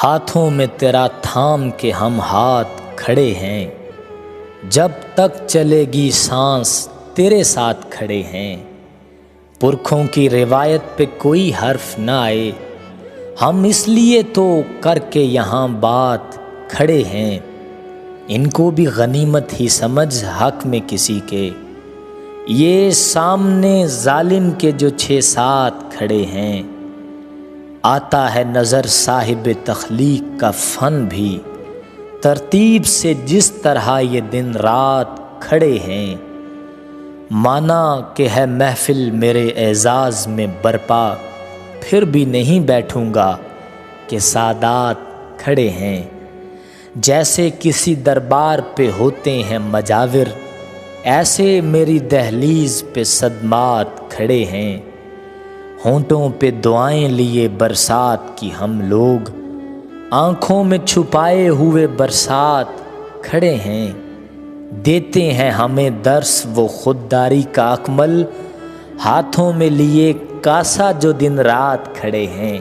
ہاتھوں میں تیرا تھام کے ہم ہاتھ کھڑے ہیں، جب تک چلے گی سانس تیرے ساتھ کھڑے ہیں۔ پرکھوں کی روایت پہ کوئی حرف نہ آئے، ہم اس لیے تو کر کے یہاں بات کھڑے ہیں۔ ان کو بھی غنیمت ہی سمجھ حق میں کسی کے، یہ سامنے ظالم کے جو 6-7 کھڑے ہیں۔ آتا ہے نظر صاحب تخلیق کا فن بھی، ترتیب سے جس طرح یہ دن رات کھڑے ہیں۔ مانا کہ ہے محفل میرے اعزاز میں برپا، پھر بھی نہیں بیٹھوں گا کہ سادات کھڑے ہیں۔ جیسے کسی دربار پہ ہوتے ہیں مجاور، ایسے میری دہلیز پہ صدمات کھڑے ہیں۔ ہونٹوں پہ دعائیں لیے برسات کی ہم لوگ، آنکھوں میں چھپائے ہوئے برسات کھڑے ہیں۔ دیتے ہیں ہمیں درس وہ خودداری کا اکمل، ہاتھوں میں لیے کاسا جو دن رات کھڑے ہیں۔